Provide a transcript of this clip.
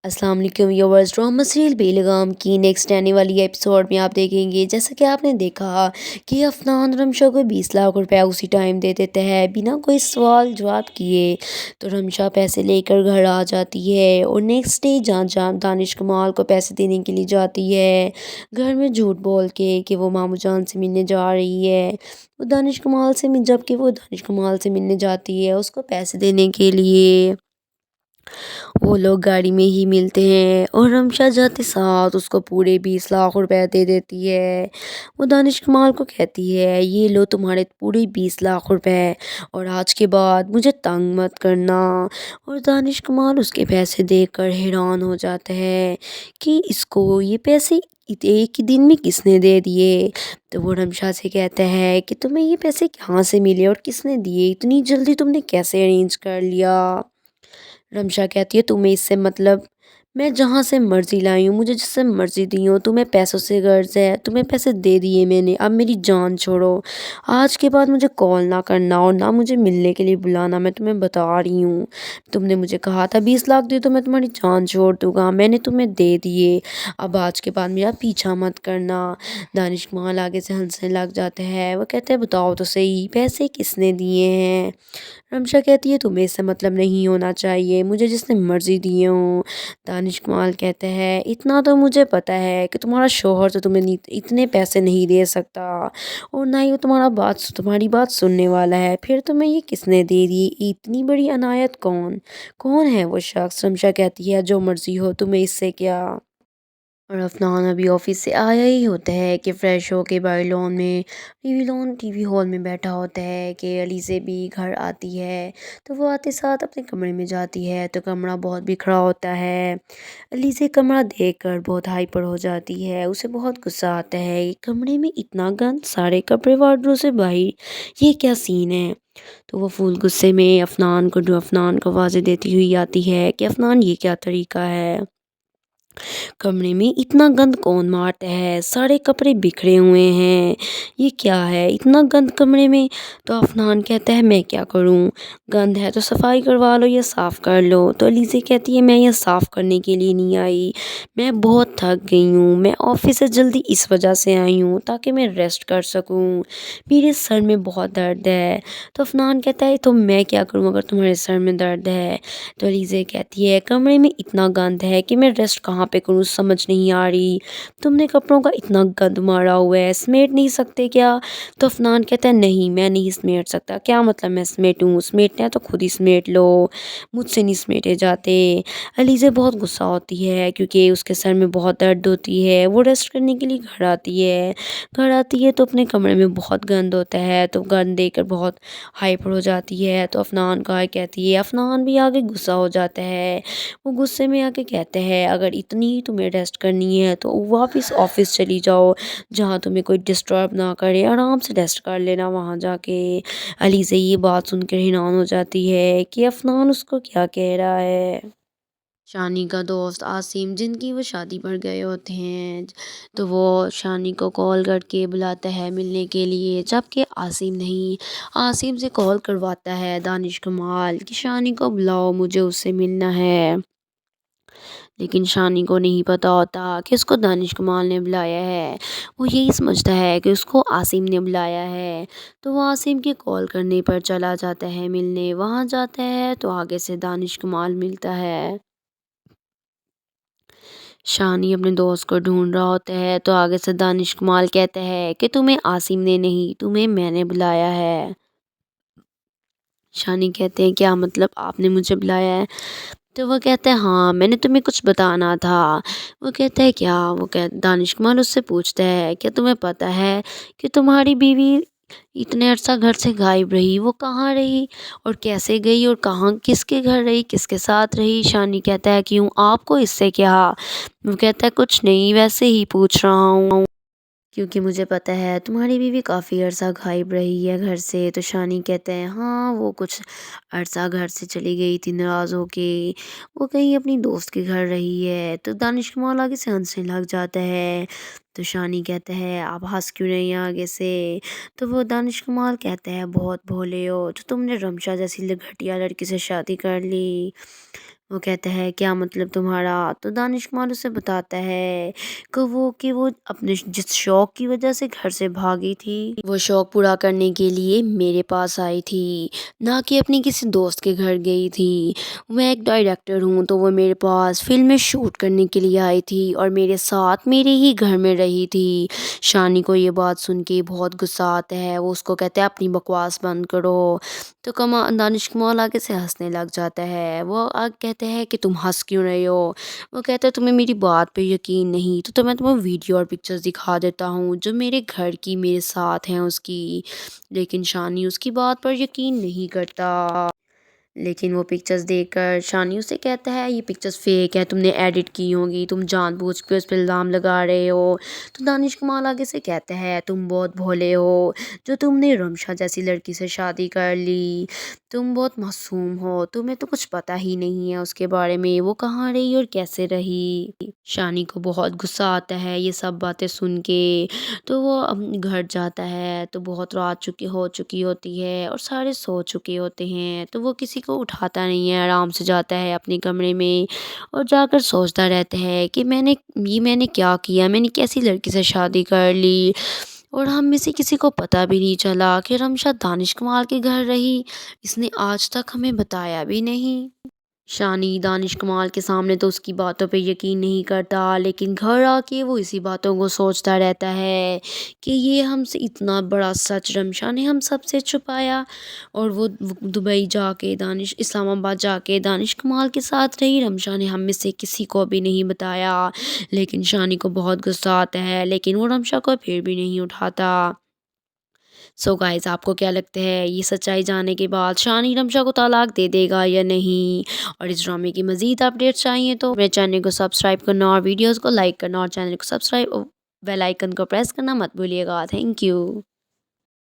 अस्सलाम वालेकुम viewers, drama serial बेलगाम की नेक्स्ट आने वाली एपिसोड में आप देखेंगे जैसा कि आपने देखा कि अफनान रमशा को 20 लाख रुपया उसी टाइम दे देते हैं बिना कोई सवाल जवाब किए। तो रमशा पैसे लेकर घर आ जाती है और नेक्स्ट डे जहाँ जहाँ दानिश कमाल को पैसे देने के लिए जाती है, घर में झूठ बोल के कि वो मामू जान से मिलने जा रही है। वो दानिश कमाल से जबकि वो दानिश कमाल से मिलने जाती है उसको पैसे देने के लिए। वो लोग गाड़ी में ही मिलते हैं और रमशा जाते साथ उसको पूरे 20 लाख रुपए दे देती है। वो दानिश कमाल को कहती है, ये लो तुम्हारे पूरे 20 लाख रुपए और आज के बाद मुझे तंग मत करना। और दानिश कमाल उसके पैसे देखकर हैरान हो जाता है कि इसको ये पैसे एक ही दिन में किसने दे दिए। तो वो रमशा से कहता है कि तुम्हें ये पैसे कहाँ से मिले और किसने दिए, इतनी जल्दी तुमने कैसे अरेंज कर लिया। रमशा कहती है, तुम्हें इससे मतलब, मैं जहाँ से मर्जी लाई हूँ, मुझे जिससे मर्जी दी हूँ, तुम्हें पैसों से गर्ज है, तुम्हें पैसे दे दिए मैंने, अब मेरी जान छोड़ो। आज के बाद मुझे कॉल ना करना और ना मुझे मिलने के लिए बुलाना, मैं तुम्हें बता रही हूँ। तुमने मुझे कहा था 20 लाख दे तो मैं तुम्हारी जान छोड़ दूंगा, मैंने तुम्हें दे दिए, अब आज के बाद मेरा पीछा मत करना। दानिश कमाल आगे से हंसने लग जाते हैं। वो कहते हैं, बताओ तो सही पैसे किसने दिए हैं। रमशा कहती है, तुम्हें इससे मतलब नहीं होना चाहिए, मुझे जिसने मर्जी दिए हों। दानिश कमाल कहते हैं, इतना तो मुझे पता है कि तुम्हारा शौहर तो तुम्हें इतने पैसे नहीं दे सकता और ना ही वो तुम्हारी बात सुनने वाला है, फिर तुम्हें ये किसने दे दी, इतनी बड़ी अनायत कौन कौन है वो शख्स। रमशा कहती है, जो मर्जी हो, तुम्हें इससे क्या। और अफनान अभी ऑफिस से आया ही होता है कि फ्रेश होके बाहर लॉन में टीवी हॉल में बैठा होता है कि अली से भी घर आती है। तो वो आते साथ अपने कमरे में जाती है तो कमरा बहुत बिखरा होता है। अली से कमरा देखकर बहुत हाइपर हो जाती है, उसे बहुत गुस्सा आता है, ये कमरे में इतना गंद, सारे कपड़े वार्डरोब से बाहर, ये क्या सीन है। तो वो फूल गुस्से में अफनान को आवाज़ें देती हुई आती है कि अफनान, ये क्या तरीका है, कमरे में इतना गंद कौन मारता है, सारे कपड़े बिखरे हुए हैं, ये क्या है, इतना गंद कमरे में। तो अफनान कहता है, मैं क्या करूं, गंद है तो सफाई करवा लो या साफ़ कर लो। तो अलीज़ा कहती है, मैं ये साफ़ करने के लिए नहीं आई, मैं बहुत थक गई हूँ, मैं ऑफिस से जल्दी इस वजह से आई हूँ ताकि मैं रेस्ट कर सकूँ, मेरे सर में बहुत दर्द है। तो अफनान कहता है, तो मैं क्या करूँ अगर तुम्हारे सर में दर्द है। तो अलीज़ा कहती है, कमरे में इतना गंद है कि मैं रेस्ट कहाँ पे करूँ समझ नहीं आ रही, तुमने कपड़ों का इतना गंद मारा हुआ है, समेट नहीं सकते क्या। तो अफनान कहता है, नहीं मैं नहीं समेट सकता। क्या मतलब मैं समेटूँ, समेटना है तो खुद ही समेट लो, मुझसे नहीं समेटे जाते। अलीज़ा बहुत गुस्सा होती है क्योंकि उसके सर में बहुत दर्द होती है। वो रेस्ट करने के लिए घर आती है तो अपने कमरे में बहुत गंद होता है, तो गंद देखकर बहुत हाइपर हो जाती है। तो अफनान का कहती है, अफनान भी आगे गुस्सा हो जाता है। वो गुस्से में आके कहते हैं, अगर इतनी तुम्हें रेस्ट करनी है तो वापस ऑफिस चली जाओ, जहाँ तुम्हें कोई डिस्टर्ब ना करे, आराम से रेस्ट कर लेना वहाँ जाके। अली से ये बात सुनकर हैरान हो जाती है कि अफनान उसको क्या कह रहा है। शानी का दोस्त आसिम, जिनकी वो शादी पर गए होते हैं, तो वो शानी को कॉल करके बुलाता है मिलने के लिए, जबकि आसिम से कॉल करवाता है दानिश कमाल कि शानी को बुलाओ, मुझे उससे मिलना है। लेकिन शानी को नहीं पता होता कि उसको दानिश कमाल ने बुलाया है। वो यही समझता है कि उसको आसिम ने बुलाया है। तो वो आसिम के कॉल करने पर चला जाता है मिलने, वहाँ जाता है तो आगे से दानिश कमाल मिलता है। शानी अपने दोस्त को ढूंढ रहा होता है तो आगे से दानिश कमाल कहता है कि तुम्हें आसिम ने नहीं, तुम्हें मैंने बुलाया है। शानी कहते हैं, क्या मतलब आपने मुझे बुलाया है। तो वो कहता है, हाँ मैंने तुम्हें कुछ बताना था। वो कहता है, क्या। दानिश कमाल उससे पूछता है, क्या तुम्हें पता है कि तुम्हारी बीवी इतने अरसा घर से गायब रही, वो कहाँ रही और कैसे गई और कहाँ किसके घर रही, किसके साथ रही। शानी कहता है, क्यों, आपको इससे क्या। वो कहता है, कुछ नहीं, वैसे ही पूछ रहा हूँ क्योंकि मुझे पता है तुम्हारी बीवी काफ़ी अरसा गायब रही है घर से। तो शानी कहते हैं, हाँ वो कुछ अरसा घर से चली गई थी नाराज़ होके, वो कहीं अपनी दोस्त के घर रही है। तो दानिश कमाल आगे से हंसने लग जाता है। तो शानी कहता है, आप हंस क्यों रही हैं आगे से। तो वो दानिश कमाल कहता है, बहुत भोले हो, तो तुमने रमशा जैसी घटिया लड़की से शादी कर ली। وہ کہتا ہے کیا مطلب تمہارا؟ تو دانش کمال اسے بتاتا ہے کہ وہ اپنے جس شوق کی وجہ سے گھر سے بھاگی تھی وہ شوق پورا کرنے کے لیے میرے پاس آئی تھی، نہ کہ اپنی کسی دوست کے گھر گئی تھی۔ میں ایک ڈائریکٹر ہوں تو وہ میرے پاس فلمیں شوٹ کرنے کے لیے آئی تھی اور میرے ساتھ میرے ہی گھر میں رہی تھی۔ شانی کو یہ بات سن کے بہت غصہ آتا ہے، وہ اس کو کہتا ہے اپنی بکواس بند کرو۔ تو دانش کمال آگے سے ہنسنے لگ جاتا ہے، وہ کہتے ہیں کہ تم ہنس کیوں رہے ہو؟ وہ کہتا ہے تمہیں میری بات پہ یقین نہیں تو میں تمہیں ویڈیو اور پکچرز دکھا دیتا ہوں جو میرے گھر کی میرے ساتھ ہیں اس کی۔ لیکن شانی اس کی بات پر یقین نہیں کرتا، لیکن وہ پکچرز دیکھ کر شانی اسے کہتا ہے یہ پکچرز فیک ہے، تم نے ایڈٹ کی ہوں گی، تم جان بوجھ کے اس پہ الزام لگا رہے ہو۔ تو دانش کمال آگے سے کہتا ہے تم بہت بھولے ہو جو تم نے رمشا جیسی لڑکی سے شادی کر لی، تم بہت معصوم ہو، تمہیں تو کچھ پتہ ہی نہیں ہے اس کے بارے میں، وہ کہاں رہی اور کیسے رہی۔ شانی کو بہت غصہ آتا ہے یہ سب باتیں سن کے، تو وہ اپنے گھر جاتا ہے تو بہت رات ہو چکی ہوتی ہے اور سارے سو چکے ہوتے ہیں، تو وہ کسی کو اٹھاتا نہیں ہے، آرام سے جاتا ہے اپنے کمرے میں اور جا کر سوچتا رہتا ہے کہ میں نے کیا کیا، میں نے کیسی لڑکی سے شادی کر لی اور ہم میں سے کسی کو پتہ بھی نہیں چلا کہ رمشا دانش کمال کے گھر رہی، اس نے آج تک ہمیں بتایا بھی نہیں۔ شانی دانش کمال کے سامنے تو اس کی باتوں پہ یقین نہیں کرتا، لیکن گھر آ کے وہ اسی باتوں کو سوچتا رہتا ہے کہ یہ ہم سے اتنا بڑا سچ رمشا نے ہم سب سے چھپایا، اور وہ دبئی جا کے اسلام آباد جا کے دانش کمال کے ساتھ رہی، رمشا نے ہم میں سے کسی کو بھی نہیں بتایا۔ لیکن شانی کو بہت غصہ آتا ہے، لیکن وہ رمشا کو پھر بھی نہیں اٹھاتا۔ سو گائز، آپ کو کیا لگتا ہے یہ سچائی جاننے کے بعد شانی رمشا کو طلاق دے دے گا یا نہیں؟ اور اس ڈرامے کی مزید اپڈیٹس چاہیے تو میرے چینل کو سبسکرائب کرنا اور ویڈیوز کو لائک کرنا اور چینل کو سبسکرائب بیل آئیکن کو پریس کرنا مت بھولیے گا۔ Thank you.